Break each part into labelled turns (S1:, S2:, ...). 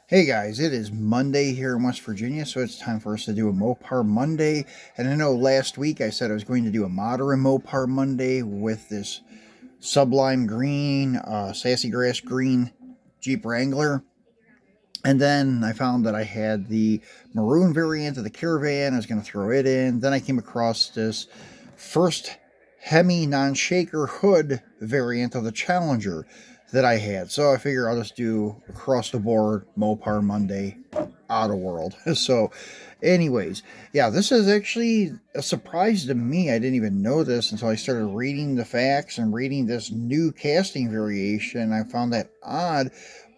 S1: Hey guys, it is Monday here in West Virginia, so it's time for us to do a Mopar Monday. And I know last week I said I was going to do a modern Mopar Monday with this sublime green, sassy grass green Jeep Wrangler. And then I found that I had the maroon variant of the Caravan. I was going to throw it in. Then I came across this first Hemi non-shaker hood variant of the Challenger that I had. So I figure I'll just do across the board Mopar Monday Autoworld. So, anyways, yeah, this is actually a surprise to me. I didn't even know this until I started reading the facts and reading this new casting variation. I found that odd,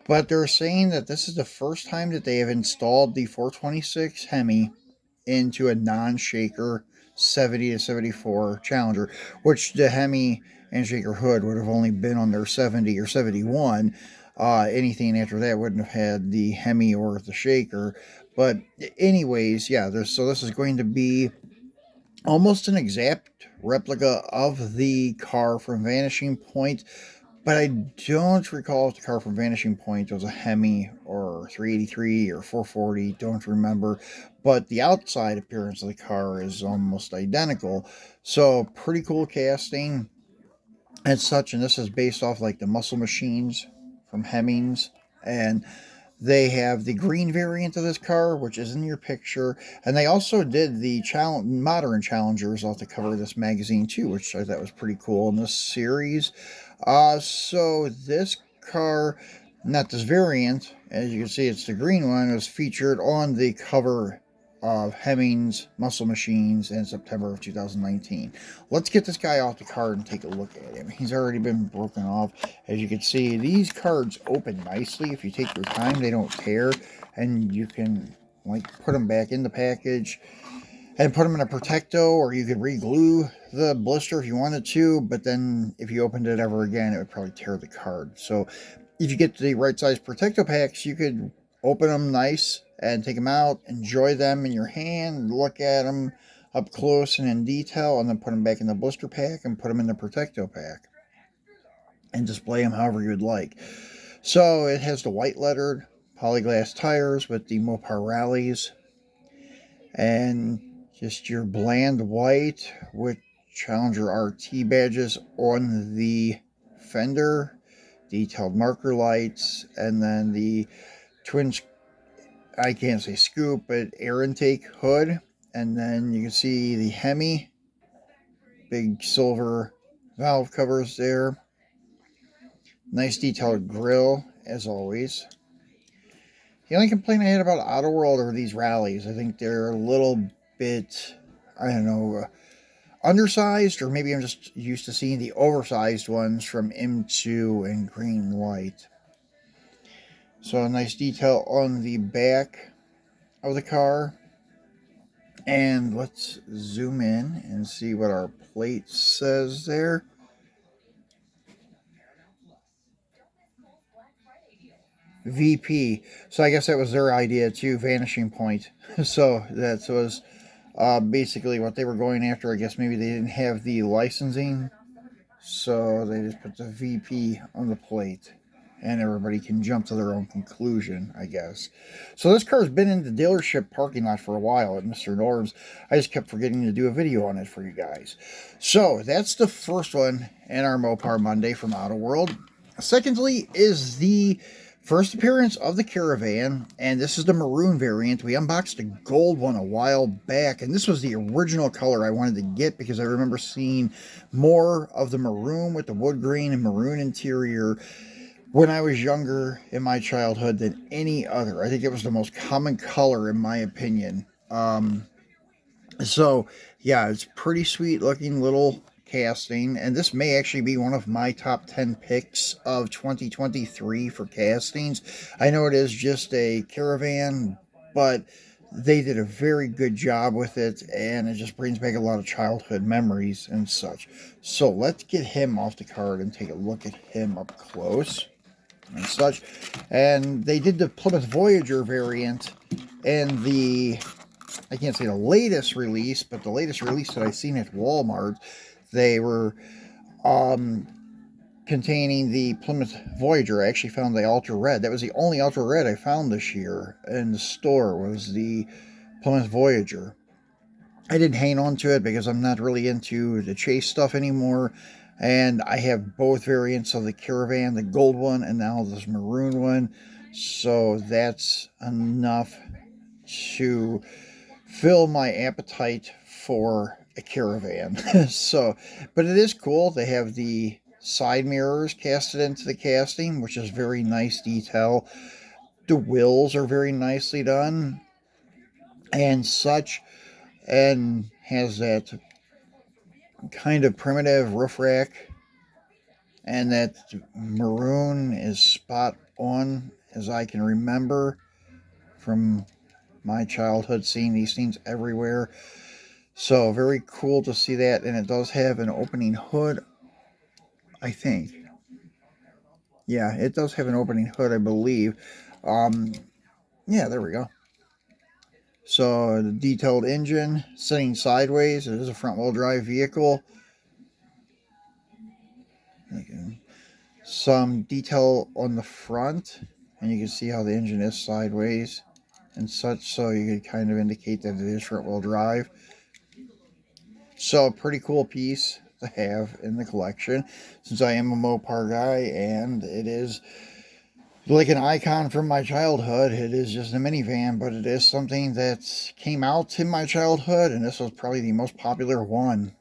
S1: but they're saying that this is the first time that they have installed the 426 Hemi into a non-shaker 70 to 74 Challenger, which the Hemi and shaker hood would have only been on their 70 or 71. Anything after that wouldn't have had the Hemi or the shaker. But anyways, yeah, so this is going to be almost an exact replica of the car from Vanishing Point, but I don't recall if the car from Vanishing Point was a Hemi or 383 or 440, don't remember. But the outside appearance of the car is almost identical. So, pretty cool casting and such. And this is based off like the muscle machines from Hemmings. And they have the green variant of this car, which is in your picture, and they also did the modern Challengers off the cover of this magazine too, which I thought was pretty cool in this series. So this car, not this variant, as you can see, it's the green one, was featured on the cover of Hemmings Muscle Machines in September of 2019. Let's get this guy off the card and take a look at him. He's already been broken off. As you can see, these cards open nicely. If you take your time, they don't tear, and you can like put them back in the package and put them in a Protecto, or you could re-glue the blister if you wanted to, but then if you opened it ever again, it would probably tear the card. So if you get the right size Protecto packs, you could open them nice and take them out, enjoy them in your hand, look at them up close and in detail, and then put them back in the blister pack and put them in the Protecto pack and display them however you'd like. So it has the white lettered polyglass tires with the Mopar rallies, and just your bland white with Challenger RT badges on the fender, detailed marker lights, and then the twin, I can't say scoop, but air intake hood. And then you can see the Hemi, big silver valve covers there. Nice detailed grill, as always. The only complaint I had about Autoworld are these rallies. I think they're a little bit, I don't know, undersized, or maybe I'm just used to seeing the oversized ones from M2 and green white. So a nice detail on the back of the car. And let's zoom in and see what our plate says there. VP. So I guess that was their idea too, Vanishing Point. So that was basically what they were going after. I guess maybe they didn't have the licensing, so they just put the VP on the plate, and everybody can jump to their own conclusion, I guess. So this car's been in the dealership parking lot for a while at Mr. Norm's. I just kept forgetting to do a video on it for you guys. So that's the first one in our Mopar Monday from Autoworld. Secondly is the first appearance of the Caravan, and this is the maroon variant. We unboxed a gold one a while back, and this was the original color I wanted to get because I remember seeing more of the maroon with the wood grain and maroon interior when I was younger in my childhood than any other. I think it was the most common color in my opinion. So yeah, it's pretty sweet looking little casting, and this may actually be one of my top 10 picks of 2023 for castings. I know it is just a Caravan, but they did a very good job with it, and it just brings back a lot of childhood memories and such. So let's get him off the card and take a look at him up close and such. And they did the Plymouth Voyager variant and the, I can't say the latest release, but the latest release that I've seen at Walmart. They were kind containing the Plymouth Voyager. I actually found the Ultra Red. That was the only Ultra Red I found this year in the store, was the Plymouth Voyager. I didn't hang on to it because I'm not really into the chase stuff anymore. And I have both variants of the Caravan, the gold one and now this maroon one. So that's enough to fill my appetite for a Caravan. So, but it is cool. They have the side mirrors casted into the casting, which is very nice detail. The wheels are very nicely done and such, and has that kind of primitive roof rack, and that maroon is spot on as I can remember from my childhood, seeing these things everywhere. So very cool to see that, and it does have an opening hood, I think. Yeah, it does have an opening hood, I believe. Yeah, there we go. So the detailed engine, sitting sideways. It is a front-wheel drive vehicle. Some detail on the front, and you can see how the engine is sideways and such, so you can kind of indicate that it is front-wheel drive. So pretty cool piece to have in the collection, since I am a Mopar guy, and it is like an icon from my childhood. It is just a minivan, but it is something that came out in my childhood, and this was probably the most popular one.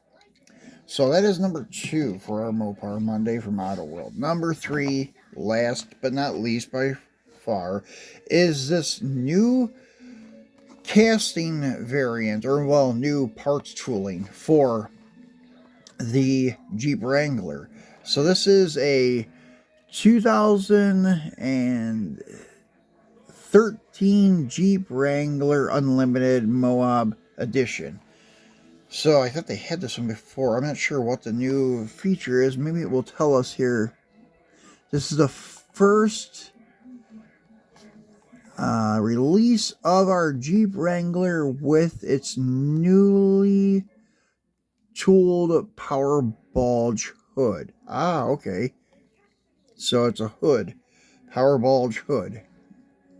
S1: So that is number 2 for our Mopar Monday from Autoworld. Number 3, last but not least by far, is this new casting variant, or well, new parts tooling for the Jeep Wrangler. So this is a 2013 Jeep Wrangler Unlimited Moab Edition. So I thought they had this one before. I'm not sure what the new feature is. Maybe it will tell us here. This is the first release of our Jeep Wrangler with its newly tooled power bulge hood. Ah, okay. So it's a hood. Power bulge hood.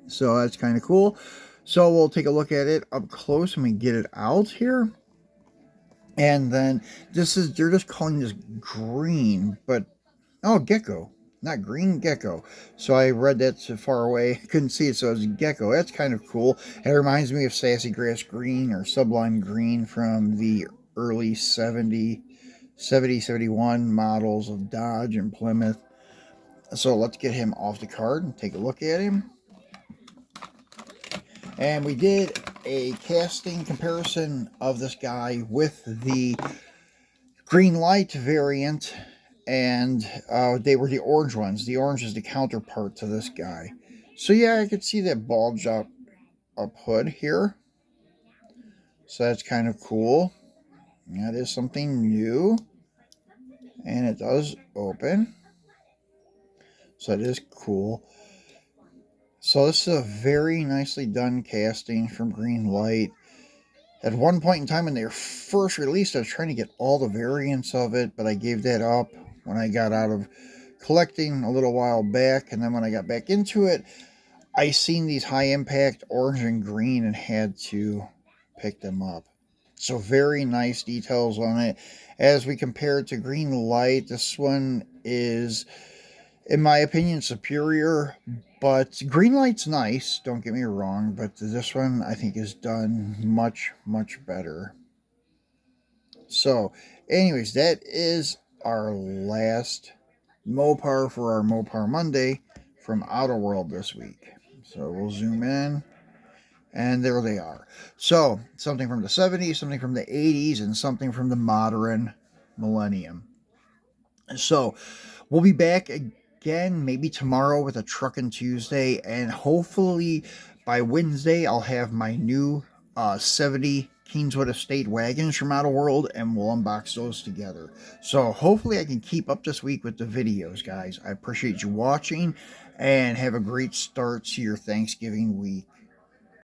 S1: So that's kind of cool. So we'll take a look at it up close when we get it out here. And then this is, they're just calling this green, but, oh, gecko. Not green, gecko. So I read that so far away, couldn't see it, so it's gecko. That's kind of cool. It reminds me of Sassy Grass Green or Sublime Green from the early 71 models of Dodge and Plymouth. So let's get him off the card and take a look at him. And we did a casting comparison of this guy with the green light variant, and they were the orange ones. The orange is the counterpart to this guy. So yeah, I could see that bulge up hood here. So that's kind of cool. That is something new. And it does open. So it is cool. So this is a very nicely done casting from Greenlight. At one point in time when they were first released, I was trying to get all the variants of it, but I gave that up when I got out of collecting a little while back. And then when I got back into it, I seen these high impact orange and green and had to pick them up. So very nice details on it. As we compare it to Greenlight, this one is, in my opinion, superior. But Greenlight's nice, don't get me wrong, but this one I think is done much, much better. So, anyways, that is our last Mopar for our Mopar Monday from Autoworld this week. So we'll zoom in, and there they are. So, something from the 70s, something from the 80s, and something from the modern millennium. So, we'll be back again, maybe tomorrow with a Truckin' Tuesday, and hopefully by Wednesday I'll have my new 70 Kingswood Estate wagons from Autoworld, and we'll unbox those together. So hopefully I can keep up this week with the videos, guys. I appreciate you watching, and have a great start to your Thanksgiving week.